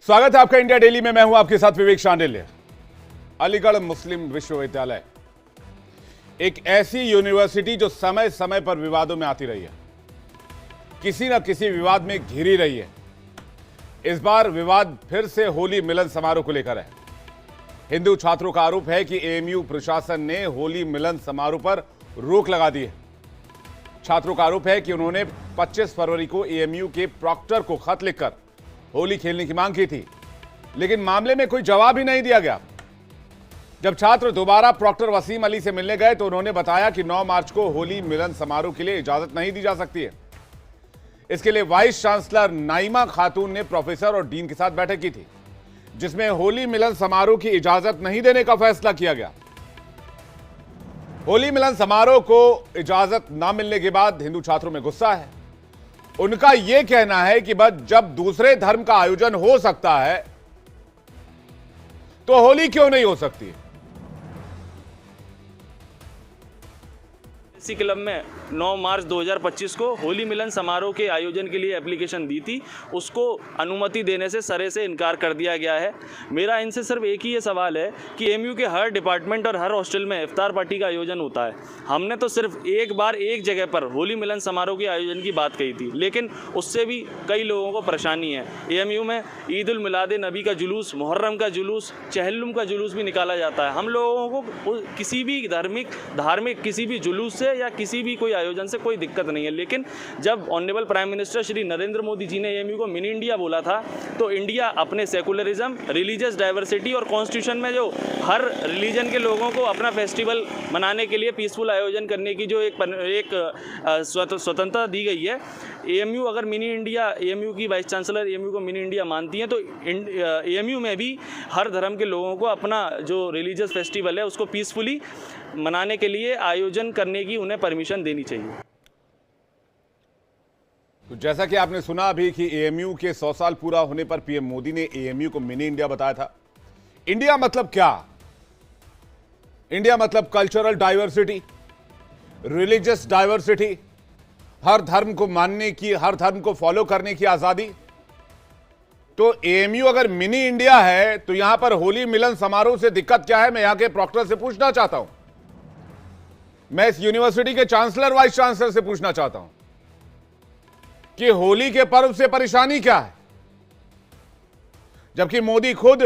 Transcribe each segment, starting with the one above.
स्वागत है आपका इंडिया डेली में। मैं हूं आपके साथ विवेक शांडिल्य। अलीगढ़ मुस्लिम विश्वविद्यालय एक ऐसी यूनिवर्सिटी जो समय समय पर विवादों में आती रही है, किसी न किसी विवाद में घिरी रही है। इस बार विवाद फिर से होली मिलन समारोह को लेकर है। हिंदू छात्रों का आरोप है कि एएमयू प्रशासन ने होली मिलन समारोह पर रोक लगा दी है। छात्रों का आरोप है कि उन्होंने 25 फरवरी को एएमयू के प्रॉक्टर को खत लिखकर होली खेलने की मांग की थी, लेकिन मामले में कोई जवाब ही नहीं दिया गया। जब छात्र दोबारा प्रॉक्टर वसीम अली से मिलने गए तो उन्होंने बताया कि 9 मार्च को होली मिलन समारोह के लिए इजाजत नहीं दी जा सकती है। इसके लिए वाइस चांसलर नाइमा खातून ने प्रोफेसर और डीन के साथ बैठक की थी, जिसमें होली मिलन समारोह की इजाजत नहीं देने का फैसला किया गया। होली मिलन समारोह को इजाजत न मिलने के बाद हिंदू छात्रों में गुस्सा है। उनका यह कहना है कि बस जब दूसरे धर्म का आयोजन हो सकता है तो होली क्यों नहीं हो सकती है। इसी क्लब में 9 मार्च 2025 को होली मिलन समारोह के आयोजन के लिए एप्लीकेशन दी थी, उसको अनुमति देने से सरे से इनकार कर दिया गया है। मेरा इनसे सिर्फ एक ही ये सवाल है कि एएमयू के हर डिपार्टमेंट और हर हॉस्टल में इफ्तार पार्टी का आयोजन होता है। हमने तो सिर्फ एक बार एक जगह पर होली मिलन समारोह के आयोजन की बात कही थी, लेकिन उससे भी कई लोगों को परेशानी है। एएमयू में ईद उल मिलाद नबी का जुलूस, मुहर्रम का जुलूस, चहल्लुम का जुलूस भी निकाला जाता है। हम लोगों को किसी भी धार्मिक किसी भी जुलूस से या किसी भी कोई आयोजन से कोई दिक्कत नहीं है, लेकिन जब honourable prime minister Shri Narendra Modi ji ने एएमयू को मिनी इंडिया बोला था तो इंडिया अपने सेकुलरिज्म, रिलीजियस डाइवर्सिटी और कॉन्स्टिट्यूशन में जो हर रिलीजन के लोगों को अपना फेस्टिवल मनाने के लिए पीसफुल आयोजन करने की जो एक स्वतंत्रता दी गई है, एएमयू अगर मिनी इंडिया, एएमयू की वाइस चांसलर एएमयू को मिनी इंडिया मानती हैं तो एएमयू में भी हर धर्म के लोगों को अपना जो रिलीजियस फेस्टिवल है उसको पीसफुली मनाने के लिए आयोजन करने की उन्हें परमिशन देनी चाहिए। तो जैसा कि आपने सुना अभी कि एएमयू के 100 साल पूरा होने पर पीएम मोदी ने एएमयू को मिनी इंडिया बताया था। इंडिया मतलब क्या? इंडिया मतलब कल्चरल डाइवर्सिटी, रिलीजियस डाइवर्सिटी, हर धर्म को मानने की, हर धर्म को फॉलो करने की आजादी। तो एएमयू अगर मिनी इंडिया है तो यहां पर होली मिलन समारोह से दिक्कत क्या है? मैं यहां के प्रॉक्टर से पूछना चाहता हूं। मैं इस यूनिवर्सिटी के चांसलर, वाइस चांसलर से पूछना चाहता हूं कि होली के पर्व से परेशानी क्या है, जबकि मोदी खुद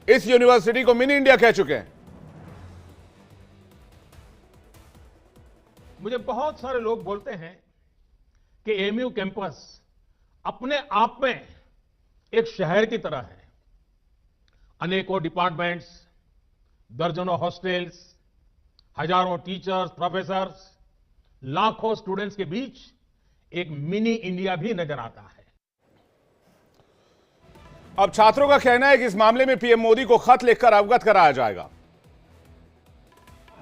इस यूनिवर्सिटी को मिनी इंडिया कह चुके हैं। मुझे बहुत सारे लोग बोलते हैं कि एएमयू कैंपस अपने आप में एक शहर की तरह है। अनेकों डिपार्टमेंट्स, दर्जनों हॉस्टल्स, हजारों टीचर्स, प्रोफेसर्स, लाखों स्टूडेंट्स के बीच एक मिनी इंडिया भी नजर आता है। अब छात्रों का कहना है कि इस मामले में पीएम मोदी को खत लिखकर अवगत कराया जाएगा।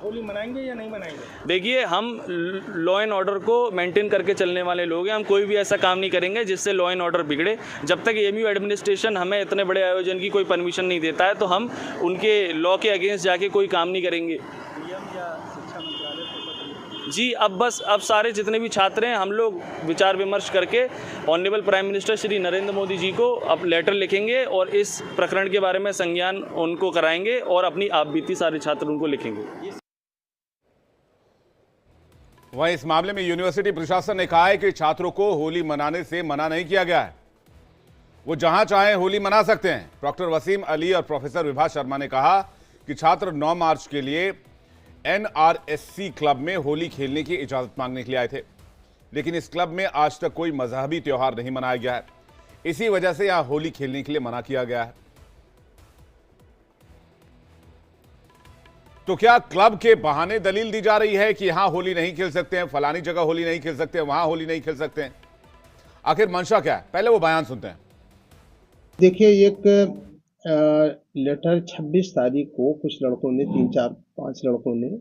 होली मनाएंगे या नहीं मनाएंगे? देखिए, हम लॉ एंड ऑर्डर को मेंटेन करके चलने वाले लोग हैं। हम कोई भी ऐसा काम नहीं करेंगे जिससे लॉ एंड ऑर्डर बिगड़े। जब तक एएमयू एडमिनिस्ट्रेशन हमें इतने बड़े आयोजन की कोई परमिशन नहीं देता है तो हम उनके लॉ के अगेंस्ट जाके कोई काम नहीं करेंगे। पीएम या शिक्षा मंत्रालय को पत्र? जी, अब सारे जितने भी छात्र हैं हम लोग विचार विमर्श करके honourable prime minister Shri Narendra Modi ji को अब लेटर लिखेंगे और इस प्रकरण के बारे में संज्ञान उनको कराएंगे और अपनी आप बीती सारे छात्र उनको लिखेंगे। वहीं इस मामले में यूनिवर्सिटी प्रशासन ने कहा है कि छात्रों को होली मनाने से मना नहीं किया गया है, वो जहां चाहें होली मना सकते हैं। डॉक्टर वसीम अली और प्रोफेसर विभा शर्मा ने कहा कि छात्र 9 मार्च के लिए एनआरएससी क्लब में होली खेलने की इजाजत मांगने के लिए आए थे, लेकिन इस क्लब में आज तक कोई मजहबी त्योहार नहीं मनाया गया है। इसी वजह से यहां होली खेलने के लिए मना किया गया है। तो क्या क्लब के बहाने दलील दी जा रही है कि यहां होली नहीं खेल सकते हैं, फलानी जगह होली नहीं खेल सकते हैं, वहां होली नहीं खेल सकते हैं? आखिर मंशा क्या है? पहले वो बयान सुनते हैं। देखिए, एक लेटर 26 तारीख को कुछ लड़कों ने, 3-4-5 लड़कों ने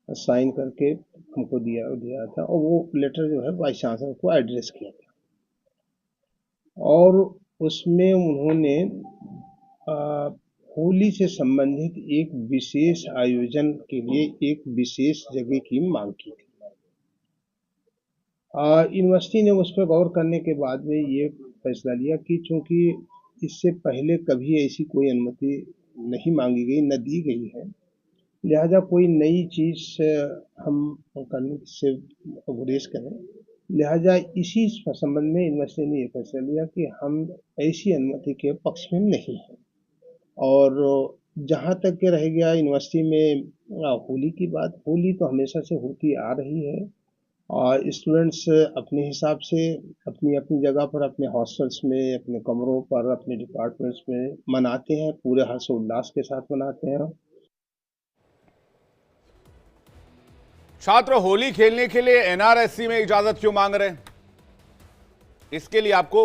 साइन करके हमको दिया था और वो लेटर जो है वाइस चांसलर को एड्रेस किया था और उसमें उन्होंने होली से संबंधित एक विशेष आयोजन के लिए एक विशेष जगह की मांग की थी। यूनिवर्सिटी ने उस पर गौर करने के बाद में ये फैसला लिया कि चूंकि इससे पहले कभी ऐसी कोई अनुमति नहीं मांगी गई, न दी गई है। लिहाजा कोई नई चीज़ हम करने से गुरेज करें। लिहाजा इसी संबंध में यूनिवर्सिटी ने ये फैसला लिया कि हम ऐसी अनुमति के पक्ष में नहीं हैं। और जहाँ तक के रह गया यूनिवर्सिटी में होली की बात, होली तो हमेशा से होती आ रही है और स्टूडेंट्स अपने हिसाब से अपनी अपनी जगह पर, अपने हॉस्टल्स में, अपने कमरों पर, अपने डिपार्टमेंट्स में मनाते हैं, पूरे हर्षोल्लास के साथ मनाते हैं। छात्र होली खेलने के लिए एनआरएससी में इजाजत क्यों मांग रहे हैं? इसके लिए आपको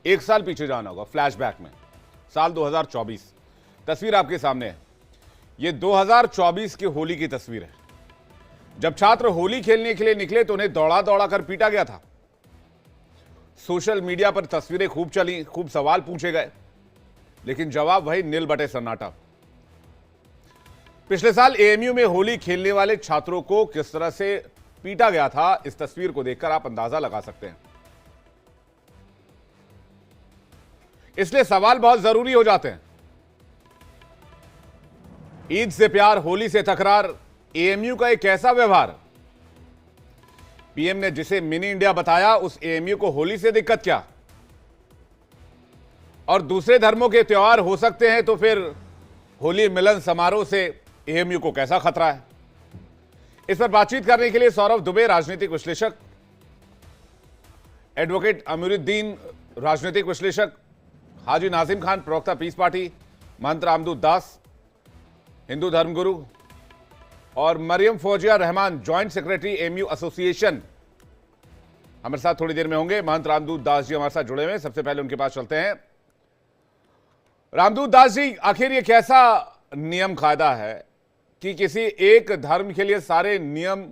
एक साल पीछे जाना होगा, फ्लैशबैक में, साल 2024। तस्वीर आपके सामने है, यह 2024 की होली की तस्वीर है। जब छात्र होली खेलने के लिए निकले तो उन्हें दौड़ा दौड़ा कर पीटा गया था। सोशल मीडिया पर तस्वीरें खूब चली, खूब सवाल पूछे गए, लेकिन जवाब वही नील बटे सन्नाटा। पिछले साल एएमयू में होली खेलने वाले छात्रों को किस तरह से पीटा गया था, इस तस्वीर को देखकर आप अंदाजा लगा सकते हैं। इसलिए सवाल बहुत जरूरी हो जाते हैं। ईद से प्यार, होली से तकरार, एएमयू का एक ऐसा व्यवहार। पीएम ने जिसे मिनी इंडिया बताया, उस एएमयू को होली से दिक्कत क्या? और दूसरे धर्मों के त्योहार हो सकते हैं तो फिर होली मिलन समारोह से एएमयू को कैसा खतरा है? इस पर बातचीत करने के लिए सौरभ दुबे, राजनीतिक विश्लेषक, एडवोकेट अमीरुद्दीन, राजनीतिक विश्लेषक, हाजी नाजिम खान, प्रवक्ता पीस पार्टी, महंत रामदूत दास, हिंदू धर्मगुरु, और Mariyam Fauziya Rahman, joint secretary AMU association, हमारे साथ थोड़ी देर में होंगे। महंत रामदूत दास जी हमारे साथ जुड़े हुए हैं, सबसे पहले उनके पास चलते हैं। रामदूत दास जी, आखिर ये कैसा नियम कायदा है कि किसी एक धर्म के लिए सारे नियम,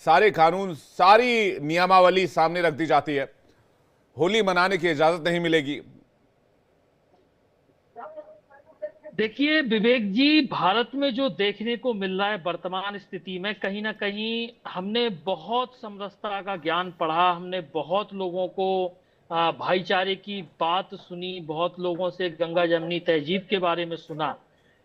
सारे कानून, सारी नियमावली सामने रख दी जाती है, होली मनाने की इजाजत नहीं मिलेगी? देखिए विवेक जी, भारत में जो देखने को मिल रहा है वर्तमान स्थिति में, कहीं ना कहीं हमने बहुत समरसता का ज्ञान पढ़ा, हमने बहुत लोगों को भाईचारे की बात सुनी, बहुत लोगों से गंगा जमनी तहजीब के बारे में सुना,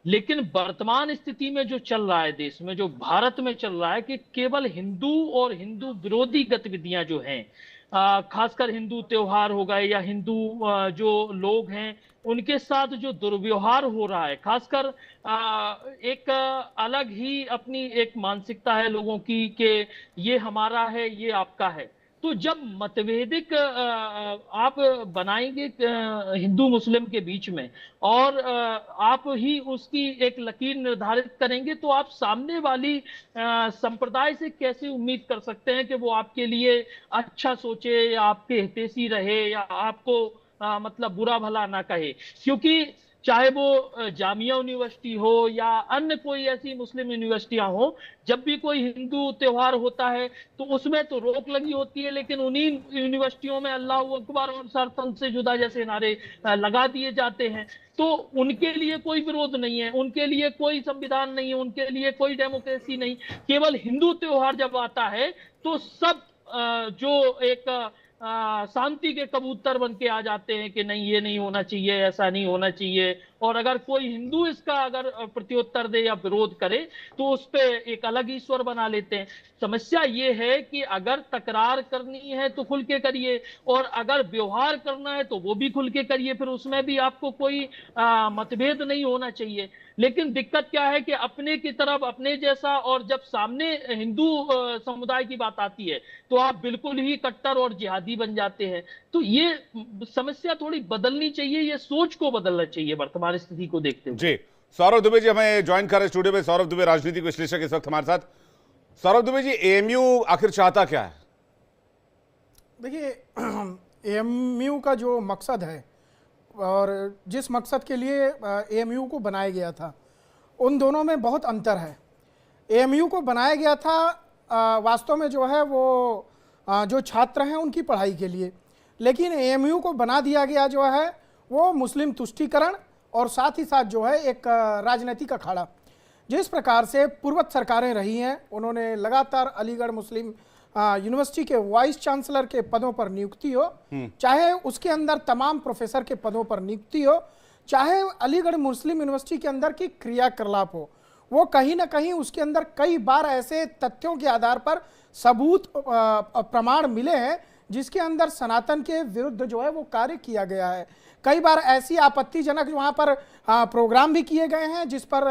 लेकिन वर्तमान स्थिति में जो चल रहा है देश में, जो भारत में चल रहा है कि केवल हिंदू और हिंदू विरोधी गतिविधियां जो हैं, खासकर हिंदू त्योहार हो गए या हिंदू जो लोग हैं उनके साथ जो दुर्व्यवहार हो रहा है, खासकर एक अलग ही अपनी एक मानसिकता है लोगों की कि ये हमारा है, ये आपका है। तो जब मतभेदिक आप बनाएंगे हिंदू मुस्लिम के बीच में और आप ही उसकी एक लकीर निर्धारित करेंगे, तो आप सामने वाली संप्रदाय से कैसे उम्मीद कर सकते हैं कि वो आपके लिए अच्छा सोचे या आपके हितैषी रहे या आपको मतलब बुरा भला ना कहे? क्योंकि चाहे वो जामिया यूनिवर्सिटी हो या अन्य कोई ऐसी मुस्लिम यूनिवर्सिटियां हो, जब भी कोई हिंदू त्योहार होता है तो उसमें तो रोक लगी होती है, लेकिन उन्हीं यूनिवर्सिटियों में अल्लाह अकबर और सरतन से जुदा जैसे नारे लगा दिए जाते हैं। तो उनके लिए कोई विरोध नहीं है, उनके लिए कोई संविधान नहीं है, उनके लिए कोई डेमोक्रेसी नहीं। केवल हिंदू त्योहार जब आता है तो सब जो एक शांति के कबूतर बन के आ जाते हैं कि नहीं, ये नहीं होना चाहिए, ऐसा नहीं होना चाहिए। और अगर कोई हिंदू इसका अगर प्रत्युत्तर दे या विरोध करे तो उस पे एक अलग ईश्वर बना लेते हैं। समस्या ये है कि अगर तकरार करनी है तो खुल के करिए, और अगर व्यवहार करना है तो वो भी खुल के करिए, फिर उसमें भी आपको कोई मतभेद नहीं होना चाहिए। लेकिन दिक्कत क्या है कि अपने की तरफ अपने जैसा, और जब सामने हिंदू समुदाय की बात आती है तो आप बिल्कुल ही कट्टर और जिहादी बन जाते हैं। तो ये समस्या थोड़ी बदलनी चाहिए, ये सोच को बदलना चाहिए वर्तमान स्थिति को देखते हुए। जी, सौरभ दुबे जी हमें ज्वाइन कर रहे स्टूडियो में। सौरभ दुबे, राजनीतिक विश्लेषक, इस वक्त हमारे साथ। सौरभ दुबे जी, एएमयू आखिर चाहता क्या है? देखिए, एएमयू का जो मकसद है और जिस मकसद के लिए एएमयू को बनाया गया था, उन दोनों में बहुत अंतर है। एएमयू को बनाया गया था वास्तव में जो है वो जो छात्र हैं उनकी पढ़ाई के लिए, लेकिन एएमयू को बना दिया गया जो है वो मुस्लिम तुष्टीकरण और साथ ही साथ जो है एक राजनीतिक अखाड़ा। जिस प्रकार से पूर्वत सरकारें रही हैं, उन्होंने लगातार अलीगढ़ मुस्लिम यूनिवर्सिटी के वाइस चांसलर के पदों पर नियुक्ति हो, चाहे उसके अंदर तमाम प्रोफेसर के पदों पर नियुक्ति हो, चाहे अलीगढ़ मुस्लिम यूनिवर्सिटी के अंदर की क्रियाकलाप हो, वो कहीं ना कहीं उसके अंदर कई बार ऐसे तथ्यों के आधार पर सबूत प्रमाण मिले हैं जिसके अंदर सनातन के विरुद्ध जो है वो कार्य किया गया है। कई बार ऐसी आपत्तिजनक वहाँ पर प्रोग्राम भी किए गए हैं जिस पर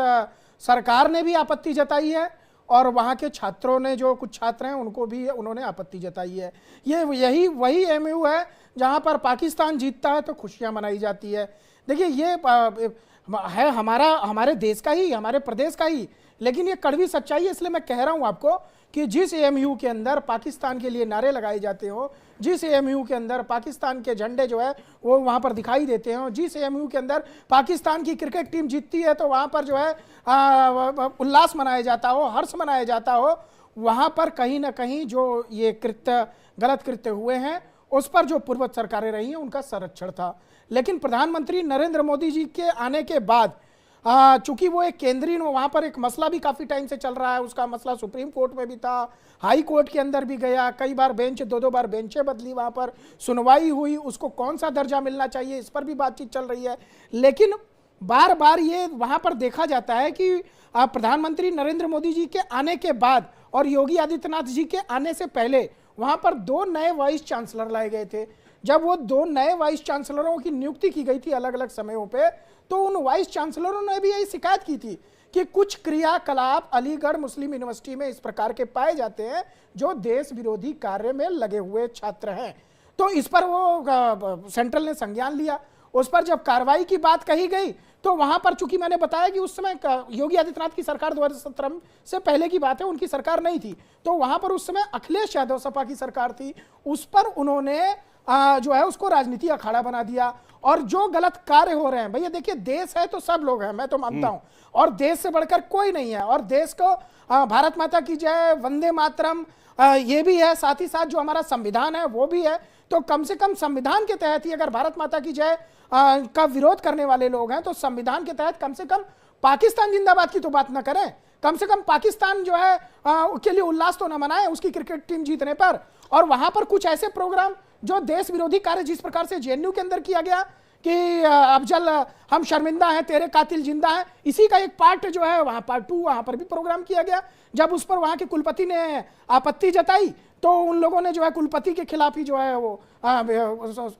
सरकार ने भी आपत्ति जताई है और वहाँ के छात्रों ने, जो कुछ छात्र हैं उनको भी उन्होंने आपत्ति जताई है। यही वही एमयू है जहाँ पर पाकिस्तान जीतता है तो खुशियाँ मनाई जाती है। देखिए ये है हमारे देश का ही, हमारे प्रदेश का ही, लेकिन ये कड़वी सच्चाई है। इसलिए मैं कह रहा हूँ आपको कि जिस एएमयू के अंदर पाकिस्तान के लिए नारे लगाए जाते हो, जिस एएमयू के अंदर पाकिस्तान के झंडे जो है वो वहाँ पर दिखाई देते हो, जिस एएमयू के अंदर पाकिस्तान की क्रिकेट टीम जीतती है तो वहाँ पर जो है उल्लास मनाया जाता हो, हर्ष मनाया जाता हो, वहाँ पर कहीं ना कहीं जो ये गलत कृत्य हुए हैं उस पर जो पूर्वज सरकारें रही हैं उनका संरक्षण था। लेकिन प्रधानमंत्री नरेंद्र मोदी जी के आने के बाद चूंकि वो एक केंद्रीय, वहाँ पर एक मसला भी काफ़ी टाइम से चल रहा है, उसका मसला सुप्रीम कोर्ट में भी था, हाई कोर्ट के अंदर भी गया, कई बार बेंच, दो बार बेंचें बदली, वहाँ पर सुनवाई हुई, उसको कौन सा दर्जा मिलना चाहिए इस पर भी बातचीत चल रही है। लेकिन बार बार ये वहाँ पर देखा जाता है कि प्रधानमंत्री नरेंद्र मोदी जी के आने के बाद और योगी आदित्यनाथ जी के आने से पहले वहाँ पर 2 नए वाइस चांसलर लाए गए थे। जब वो 2 नए वाइस चांसलरों की नियुक्ति की गई थी अलग अलग समयों पे, तो उन वाइस चांसलरों ने भी यही शिकायत की थी कि कुछ क्रियाकलाप अलीगढ़ मुस्लिम यूनिवर्सिटी में इस प्रकार के पाए जाते हैं जो देश विरोधी कार्य में लगे हुए छात्र हैं। तो इस पर वो सेंट्रल ने संज्ञान लिया। उस पर जब कार्रवाई की बात कही गई तो वहां पर, चूंकि मैंने बताया कि उस समय योगी आदित्यनाथ की सरकार 2017 से पहले की बात है, उनकी सरकार नहीं थी, तो वहां पर उस समय अखिलेश यादव सपा की सरकार थी, उस पर उन्होंने जो है उसको राजनीति अखाड़ा बना दिया। और जो गलत कार्य हो रहे हैं, भैया देखिए देश है तो सब लोग हैं, मैं तो मानता हूं, और देश से बढ़कर कोई नहीं है, और देश को भारत माता की जय, वंदे मातरम ये भी है, साथ ही साथ जो हमारा संविधान है वो भी है। तो कम से कम संविधान के तहत ही अगर भारत माता की जय का विरोध करने वाले लोग हैं तो संविधान के तहत कम से कम पाकिस्तान जिंदाबाद की तो बात ना करें, कम से कम पाकिस्तान जो है के लिए उल्लास तो ना मनाएं उसकी क्रिकेट टीम जीतने पर। और वहां पर कुछ ऐसे प्रोग्राम जो देश विरोधी कार्य, जिस प्रकार से जेएनयू के अंदर किया गया कि अफजल हम शर्मिंदा हैं, तेरे कातिल जिंदा हैं, इसी का एक पार्ट जो है वहां पार्ट 2 वहां पर भी प्रोग्राम किया गया। जब उस पर वहां के कुलपति ने आपत्ति जताई तो उन लोगों ने जो है कुलपति के खिलाफ ही जो है वो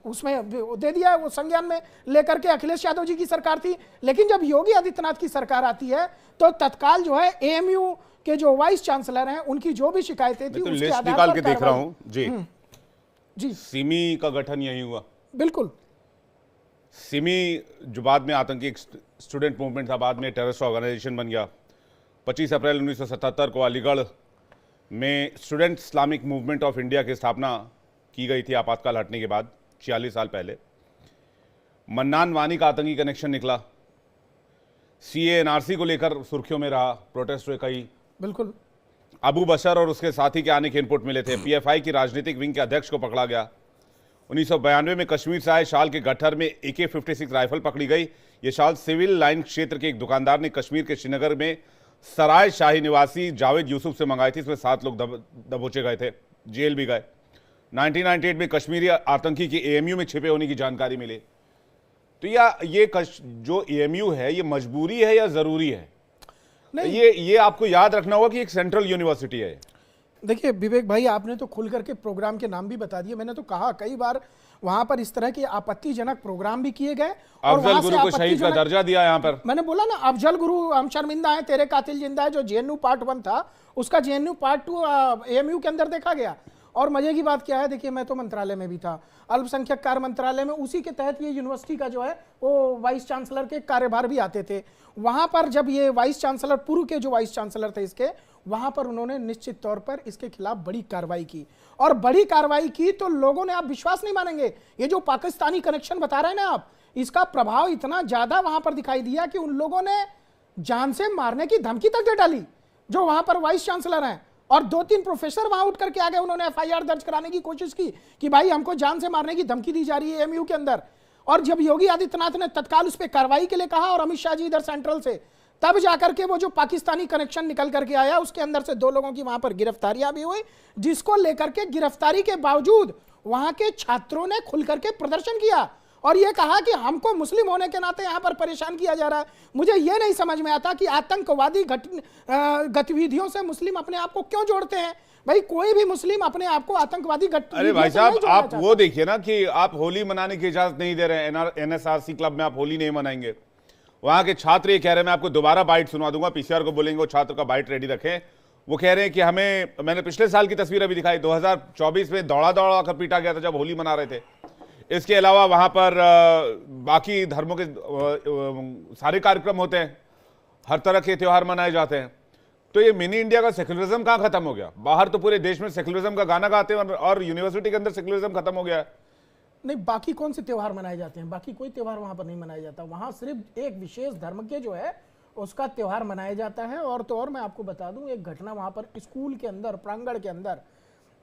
उसमें दे दिया, वो संज्ञान में लेकर के अखिलेश यादव जी की सरकार थी। लेकिन जब योगी आदित्यनाथ की सरकार आती है तो तत्काल जो है एएमयू के जो वाइस चांसलर हैं उनकी जो भी शिकायतें थी उसके आधार पर निकाल के देख रहा हूं जी सिमी का गठन यही हुआ। बिल्कुल, सिमी जो बाद में आतंकी स्टूडेंट मूवमेंट था, बाद में टेररिस्ट ऑर्गेनाइजेशन बन गया। 25 अप्रैल 1977 को अलीगढ़ में student Islamic movement of India की स्थापना की गई थी आपातकाल हटने के बाद 46 साल पहले। मन्नान वानी का आतंकी कनेक्शन निकला। सीए एनआरसी को लेकर सुर्खियों में रहा, प्रोटेस्ट हुए कई। बिल्कुल, अबू बशर और उसके साथी के आने के इनपुट मिले थे। पीएफआई की राजनीतिक विंग के अध्यक्ष को पकड़ा गया। 1992 में कश्मीर से आए शाल के गट्ठर में AK-56 राइफल पकड़ी गई। ये शाल सिविल लाइन क्षेत्र के एक दुकानदार ने कश्मीर के श्रीनगर में सराय शाही निवासी जावेद यूसुफ से मंगाई थी। इसमें 7 लोग दबोचे गए थे, जेल भी गए। 1998 में कश्मीरी आतंकी के एएमयू में छिपे होने की जानकारी मिली। तो ये जो एएमयू है ये मजबूरी है या जरूरी है? नहीं, ये आपको याद रखना होगा कि एक सेंट्रल यूनिवर्सिटी है। देखिए विवेक भाई, आपने तो खुल करके प्रोग्राम के नाम भी बता दिए। मैंने तो कहा कई बार वहां पर इस तरह के आपत्तिजनक प्रोग्राम भी किए गए। अफजल गुरु को शहीद का दर्जा दिया। यहाँ पर मैंने बोला ना, अफजल गुरु हम शर्मिंदा हैं, तेरे कातिल जिंदा है, जो जेएनयू पार्ट 1 था उसका जेएनयू पार्ट 2 एएमयू के अंदर देखा गया। और मजे की बात क्या है, देखिए मैं तो मंत्रालय में भी था, अल्पसंख्यक कार्य मंत्रालय में, उसी के तहत ये यूनिवर्सिटी का जो है वो वाइस चांसलर के कार्यभार भी आते थे। वहां पर जब ये वाइस चांसलर, पूर्व के जो वाइस चांसलर थे इसके, वहां पर उन्होंने निश्चित तौर पर इसके खिलाफ बड़ी कार्रवाई की। और बड़ी कार्रवाई की तो लोगों ने, आप विश्वास नहीं मानेंगे, ये जो पाकिस्तानी कनेक्शन बता रहे हैं ना आप, इसका प्रभाव इतना ज्यादा वहां पर दिखाई दिया कि उन लोगों ने जान से मारने की धमकी तक दे डाली जो वहां पर वाइस चांसलर हैं। और 2-3 प्रोफेसर वहां उठ करके आ गए, उन्होंने FIR दर्ज कराने की कोशिश की कि भाई हमको जान से मारने की धमकी दी जा रही है एएमयू के अंदर। और जब योगी आदित्यनाथ ने तत्काल उस पर कार्रवाई के लिए कहा और अमित शाह जी इधर सेंट्रल से तब जाकर के वो जो पाकिस्तानी कनेक्शन निकल करके आया, उसके अंदर से 2 लोगों की वहां पर गिरफ्तारियां भी हुई, जिसको लेकर के गिरफ्तारी के बावजूद वहां के छात्रों ने खुल करके प्रदर्शन किया और ये कहा कि हमको मुस्लिम होने के नाते यहां पर परेशान किया जा रहा है। मुझे ये नहीं समझ में आता कि आतंकवादी गतिविधियों से मुस्लिम अपने आप को क्यों जोड़ते हैं। भाई कोई भी मुस्लिम अपने आप को आतंकवादी अरे भाई साहब, आप वो देखिए ना कि आप होली मनाने की इजाजत नहीं दे रहे हैं, एनएसआरसी क्लब में आप होली नहीं मनाएंगे। वहां के छात्र ये कह रहे हैं, मैं आपको दोबारा बाइट सुना दूंगा, पीसीआर को बोलेंगे वो छात्र का बाइट रेडी रखें। वो कह रहे हैं कि हमें, मैंने पिछले साल की तस्वीर अभी दिखाई, 2024 में दौड़ा दौड़ा कर पीटा गया था जब होली मना रहे थे। इसके अलावा वहां पर बाकी धर्मों के सारे कार्यक्रम होते हैं, हर तरह के त्योहार मनाए जाते हैं। तो ये मिनी इंडिया का सेक्युलरिज्म कहां खत्म हो गया? बाहर तो पूरे देश में सेक्युलरिज्म का गाना गाते हैं और यूनिवर्सिटी के अंदर सेक्युलरिज्म खत्म हो गया है। नहीं, बाकी कौन से त्योहार मनाए जाते हैं? बाकी कोई त्योहार वहां पर नहीं मनाया जाता। वहां सिर्फ एक विशेष धर्म के जो है उसका त्योहार मनाया जाता है। और तो और मैं आपको बता दूं, एक घटना वहां पर स्कूल के अंदर, प्रांगण के अंदर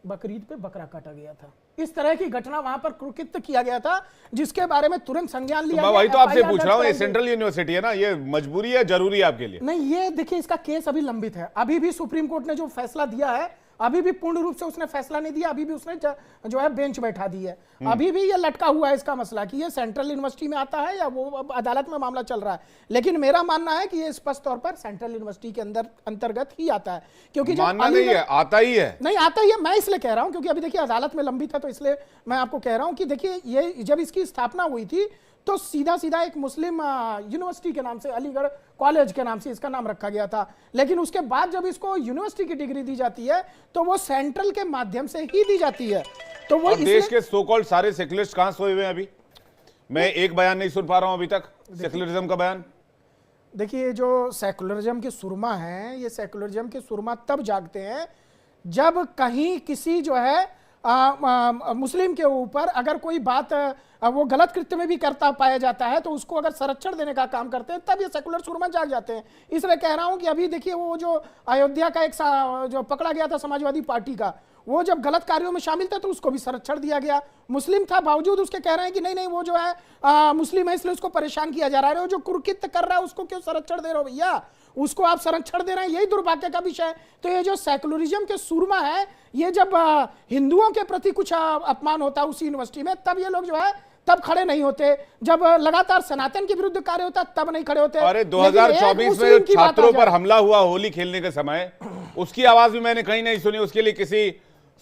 बकरीद पे बकरा काटा गया था। इस तरह की घटना वहां पर कृत्य किया गया था, जिसके बारे में तुरंत संज्ञान लिया गया। वही तो आपसे पूछ रहा हूं, ये सेंट्रल यूनिवर्सिटी है ना, ये मजबूरी है, जरूरी है आपके लिए? नहीं, ये देखिए, इसका केस अभी लंबित है। अभी भी सुप्रीम कोर्ट ने जो फैसला दिया है, अभी भी पूर्ण रूप से उसने फैसला नहीं दिया, अभी भी उसने जो है बेंच बैठा दी है। अभी भी ये लटका हुआ है इसका मसला कि ये सेंट्रल यूनिवर्सिटी में आता है या वो अब अदालत में मामला चल रहा है। लेकिन मेरा मानना है कि ये स्पष्ट तौर पर सेंट्रल यूनिवर्सिटी के अंदर अंतर्गत ही आता है, क्योंकि मानना नहीं है, आता ही है। नहीं, आता ही है। मैं इसलिए कह रहा हूं क्योंकि अभी देखिए अदालत में लंबित है, तो इसलिए मैं आपको कह रहा हूं कि देखिए ये जब इसकी स्थापना हुई थी तो सीधा सीधा एक मुस्लिम यूनिवर्सिटी के नाम से, अलीगढ़ कॉलेज के नाम से इसका नाम रखा गया था। लेकिन उसके बाद जब इसको यूनिवर्सिटी की डिग्री दी जाती है तो वो सेंट्रल के माध्यम से ही दी जाती है। तो वो देश के सो कॉल्ड सारे सेक्युलरिस्ट कहां सोए हुए हैं अभी? मैं एक बयान नहीं सुन पा रहा हूं अभी तक सेक्युलरिज्म का बयान। देखिए, जो सेक्युलरिज्म के सुरमा हैं, ये सेक्युलरिज्म के सुरमा तब जागते हैं जब कहीं किसी जो है मुस्लिम के ऊपर अगर कोई बात वो गलत कृत्य में भी करता पाया जाता है तो उसको अगर संरक्षण देने का काम करते हैं, तब ये सेकुलर सुरमा जाग जाते हैं। इसलिए कह रहा हूं कि अभी देखिए वो जो अयोध्या का एक जो पकड़ा गया था समाजवादी पार्टी का, वो जब गलत कार्यों में शामिल था तो उसको भी संरक्षण दिया गया। मुस्लिम था, बावजूद उसके कह रहे हैं कि नहीं नहीं वो जो है मुस्लिम है इसलिए उसको परेशान किया जा रहा है। वो जो कुकृत्य कर रहा है उसको क्यों संरक्षण दे रहे हो भैया? उसको आप संरक्षण दे रहे हैं, यही दुर्भाग्य का विषय है। तो ये जो सेकुलरिज्म के सुरमा है, ये जब हिंदुओं के प्रति कुछ अपमान होता है उसी यूनिवर्सिटी में, तब ये लोग जो है तब खड़े नहीं होते। जब लगातार सनातन के विरुद्ध कार्य होता तब नहीं खड़े होते। अरे 2024 में छात्रों पर हमला हुआ होली खेलने के समय, उसकी आवाज भी मैंने कहीं नहीं सुनी। उसके लिए किसी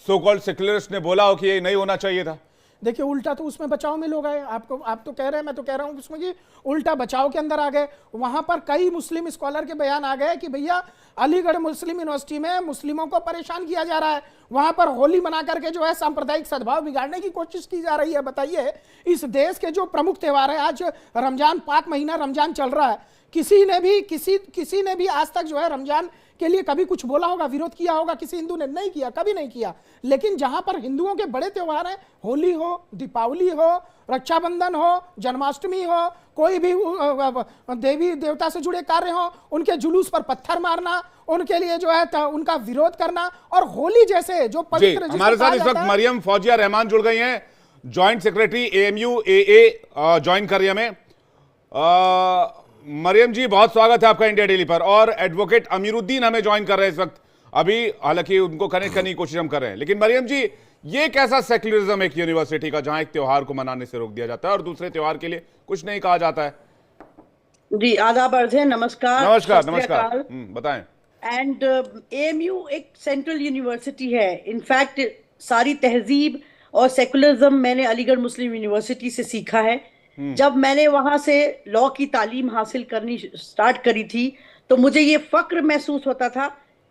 सो कॉल्ड सेक्युलरिस्ट ने बोला हो कि ये नहीं होना चाहिए था? देखिए, उल्टा तो उसमें बचाव में लोग आए। आप तो कह रहे हैं, मैं तो कह रहा हूं उसमें कि उल्टा बचाव के अंदर आ गए। वहां पर कई मुस्लिम स्कॉलर के बयान आ गए कि भैया अलीगढ़ मुस्लिम यूनिवर्सिटी में मुस्लिमों को परेशान किया जा रहा है, वहां पर होली मना करके जो है सांप्रदायिक सद्भाव बिगाड़ने की कोशिश की जा रही है। बताइए, इस देश के जो प्रमुख त्योहार है, आज रमजान, पाक महीना रमजान चल रहा है, किसी ने भी आज तक जो है रमजान के लिए कभी कुछ बोला होगा, विरोध किया होगा किसी हिंदू ने? नहीं किया, कभी नहीं किया। लेकिन जहां पर हिंदुओं के बड़े त्योहार हैं, होली हो, दीपावली हो, रक्षाबंधन हो, जन्माष्टमी हो, कोई भी देवी देवता से जुड़े कार्य हो, उनके जुलूस पर पत्थर मारना, उनके लिए जो है उनका विरोध करना, और होली जैसे जो पवित्र, हमारे साथ इस वक्त मरियम फौजिया रहमान जुड़ गई हैं, joint secretary AMU AA join कर रही हमें। मरियम जी, बहुत स्वागत है आपका इंडिया डेली पर। और एडवोकेट अमीरुद्दीन हमें ज्वाइन कर रहे हैं इस वक्त अभी, हालांकि उनको कनेक्ट करने की कोशिश हम कर रहे हैं। लेकिन मरियम जी, ये कैसा सेक्युलरिज्म एक यूनिवर्सिटी का, जहां एक त्योहार को मनाने से रोक दिया जाता है और दूसरे त्योहार के लिए कुछ नहीं कहा जाता है? जी, आदाब अर्ज है, नमस्कार। नमस्कार, बताएं। एंड AMU एक सेंट्रल यूनिवर्सिटी है। इनफैक्ट सारी तहजीब और सेकुलरिज्म मैंने अलीगढ़ मुस्लिम यूनिवर्सिटी से सीखा है। जब मैंने वहां से लॉ की तालीम हासिल करनी स्टार्ट करी थी तो मुझे ये फक्र महसूस होता था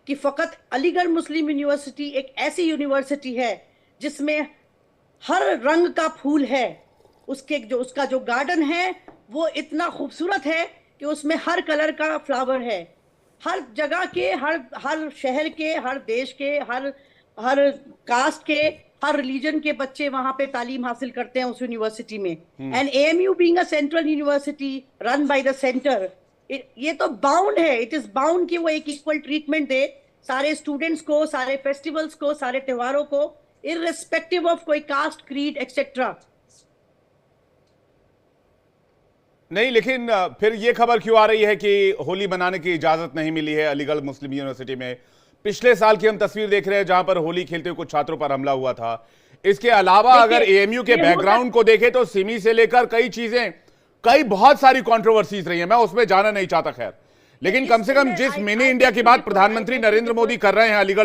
कि फकत अलीगढ़ मुस्लिम यूनिवर्सिटी एक ऐसी यूनिवर्सिटी है जिसमें हर रंग का फूल है। उसका जो गार्डन है वो इतना खूबसूरत है कि उसमें हर कलर का फ्लावर है। हर जगह के, हर शहर के, हर देश के, हर कास्ट के, हर रिलीजन के बच्चे वहां पे तालीम हासिल करते हैं उस यूनिवर्सिटी में। And AMU being a central university run by the centre, ये तो बाउंड है, इट इज बाउंड कि वो एक इक्वल ट्रीटमेंट दे सारे स्टूडेंट्स को, सारे फेस्टिवल्स को, सारे त्योहारों को, इररिस्पेक्टिव ऑफ कोई कास्ट, क्रीड एक्सेट्रा। नहीं, लेकिन फिर ये खबर क्यों आ रही है कि होली मनाने की इजाजत नहीं मिली है अलीगढ़ मुस्लिम यूनिवर्सिटी में? पिछले साल की हम तस्वीर देख रहे हैं जहां पर होली खेलते हुए कुछ छात्रों पर हमला हुआ था। इसके अलावा अगर एएमयू के बैकग्राउंड को देखें तो सिमी से लेकर कई बहुत सारी कंट्रोवर्सीज रही है, मैं उसमें जाना नहीं चाहता। खैर, लेकिन कम से कम जिस मिनी इंडिया की बात प्रधानमंत्री नरेंद्र मोदी कर रहे हैं अलीगढ़